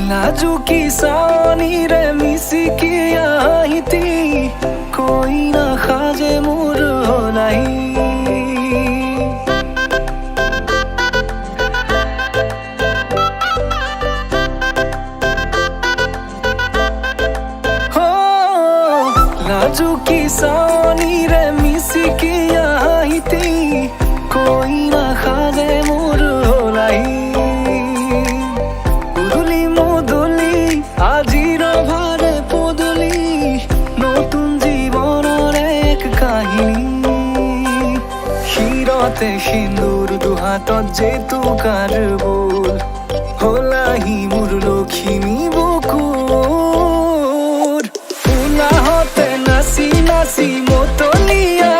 लाजू की सानी रे मिसी की आई थी कोई ना खाजे मुर हो नहीं हो लाजू की सानी रे मिसी की आई थी कोई ना खाजे मुर हो नहीं আজির ভারে পদলি নতুন জীবনের এক কাহিনী শিরতে সিন্দুর দুহাতত যেতু কার বোল হলাহি মোর লখিমী বুকুর উলাহতে নাচি নাচি মতলিয়া